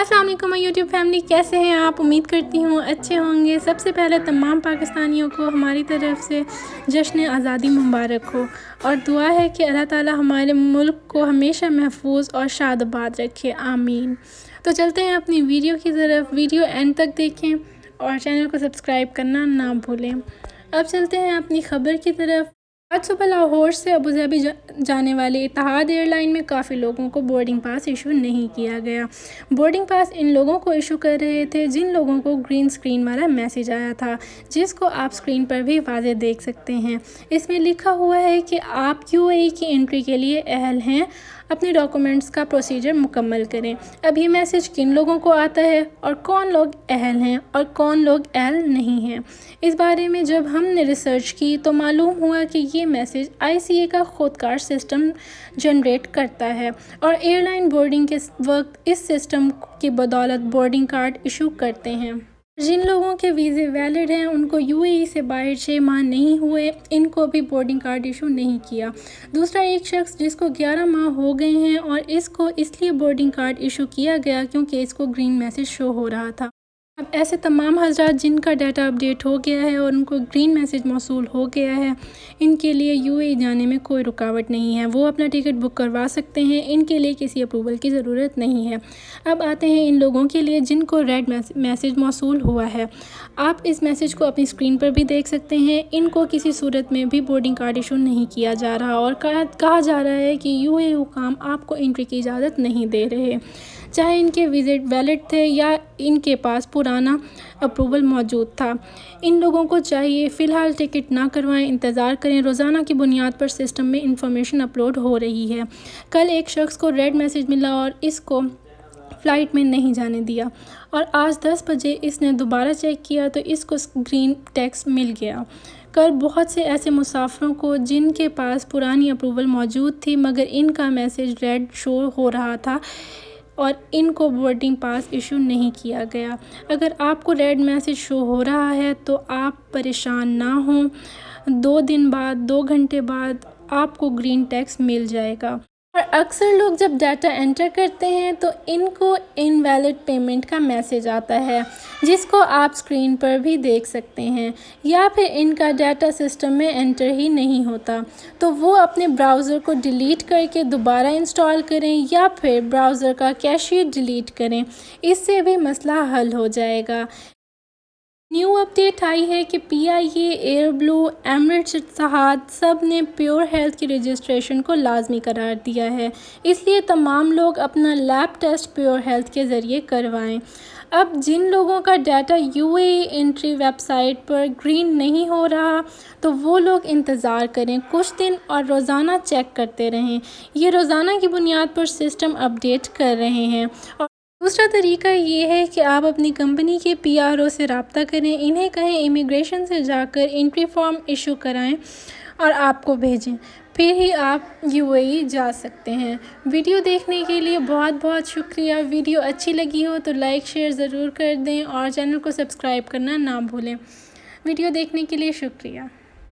अस्सलाम वालेकुम YouTube family, कैसे हैं आप? उम्मीद करती हूँ अच्छे होंगे। सबसे पहले तमाम पाकिस्तानियों को हमारी तरफ से जश्न आज़ादी मुबारक हो और दुआ है कि अल्लाह ताला हमारे मुल्क को हमेशा महफूज और शादाबाद रखे, आमीन। तो चलते हैं अपनी वीडियो की तरफ। वीडियो एंड तक देखें और चैनल को सब्सक्राइब करना ना भूलें। अब चलते हैं अपनी ख़बर की तरफ। आज सुबह लाहौर से अबूधाबी जाने वाली इतिहाद एयरलाइन में काफ़ी लोगों को बोर्डिंग पास इशू नहीं किया गया। बोर्डिंग पास इन लोगों को इशू कर रहे थे जिन लोगों को ग्रीन स्क्रीन वाला मैसेज आया था, जिसको आप स्क्रीन पर भी वाज़े देख सकते हैं। इसमें लिखा हुआ है कि आप यूएई की एंट्री के लिए अहल हैं, अपने डॉक्यूमेंट्स का प्रोसीजर मुकम्मल करें। अब ये मैसेज किन लोगों को आता है और कौन लोग अहल हैं और कौन लोग अहल नहीं हैं, इस बारे में जब हमने रिसर्च की तो मालूम हुआ कि ये मैसेज आईसीए का खुदकार सिस्टम जनरेट करता है और एयरलाइन बोर्डिंग के वक्त इस सिस्टम की बदौलत बोर्डिंग कार्ड इशू करते हैं। जिन लोगों के वीज़े वैलिड हैं उनको यूएई से बाहर 6 माह नहीं हुए, इनको भी बोर्डिंग कार्ड इशू नहीं किया। दूसरा एक शख्स जिसको 11 माह हो गए हैं और इसको इसलिए बोर्डिंग कार्ड इशू किया गया क्योंकि इसको ग्रीन मैसेज शो हो रहा था। अब ऐसे तमाम हज़रात जिनका डाटा अपडेट हो गया है और उनको ग्रीन मैसेज मौसूल हो गया है, इनके लिए यूएई जाने में कोई रुकावट नहीं है। वो अपना टिकट बुक करवा सकते हैं, इनके लिए किसी अप्रूवल की ज़रूरत नहीं है। अब आते हैं इन लोगों के लिए जिनको रेड मैसेज मौसूल हुआ है। आप इस मैसेज को अपनी स्क्रीन पर भी देख सकते हैं। इनको किसी सूरत में भी बोर्डिंग कार्ड इशू नहीं किया जा रहा और कहा जा रहा है कि यूएई हुकाम आपको एंट्री की इजाज़त नहीं दे रहे, चाहे इनके विज़िट वैलिड थे या इनके पास पुराना अप्रूवल मौजूद था। इन लोगों को चाहिए फ़िलहाल टिकट ना करवाएं, इंतज़ार करें। रोज़ाना की बुनियाद पर सिस्टम में इंफॉर्मेशन अपलोड हो रही है। कल एक शख्स को रेड मैसेज मिला और इसको फ़्लाइट में नहीं जाने दिया और आज 10 बजे इसने दोबारा चेक किया तो इसको ग्रीन टेक्स्ट मिल गया। कल बहुत से ऐसे मुसाफिरों को जिनके पास पुरानी अप्रूवल मौजूद थी मगर इनका मैसेज रेड शो हो रहा था और इनको बोर्डिंग पास इशू नहीं किया गया। अगर आपको रेड मैसेज शो हो रहा है तो आप परेशान ना हों, 2 दिन बाद 2 घंटे बाद आपको ग्रीन टेक्स्ट मिल जाएगा। और अक्सर लोग जब डाटा एंटर करते हैं तो इनको इनवैलिड पेमेंट का मैसेज आता है, जिसको आप स्क्रीन पर भी देख सकते हैं, या फिर इनका डाटा सिस्टम में एंटर ही नहीं होता। तो वो अपने ब्राउज़र को डिलीट करके दोबारा इंस्टॉल करें या फिर ब्राउज़र का कैशे डिलीट करें, इससे भी मसला हल हो जाएगा। न्यू अपडेट आई है कि पीआईए, एयरब्लू, एमिरेट्स, इतिहाद सब ने प्योर हेल्थ की रजिस्ट्रेशन को लाजमी करार दिया है। इसलिए तमाम लोग अपना लैब टेस्ट प्योर हेल्थ के ज़रिए करवाएं। अब जिन लोगों का डाटा यूएई एंट्री वेबसाइट पर ग्रीन नहीं हो रहा तो वो लोग इंतज़ार करें कुछ दिन और रोज़ाना चेक करते रहें। ये रोज़ाना की बुनियाद पर सिस्टम अपडेट कर रहे हैं। और दूसरा तरीका ये है कि आप अपनी कंपनी के पीआरओ से रब्ता करें, इन्हें कहें इमिग्रेशन से जाकर एंट्री फॉर्म इशू कराएं और आपको भेजें, फिर ही आप यूएई जा सकते हैं। वीडियो देखने के लिए बहुत बहुत शुक्रिया। वीडियो अच्छी लगी हो तो लाइक शेयर ज़रूर कर दें और चैनल को सब्सक्राइब करना ना भूलें। वीडियो देखने के लिए शुक्रिया।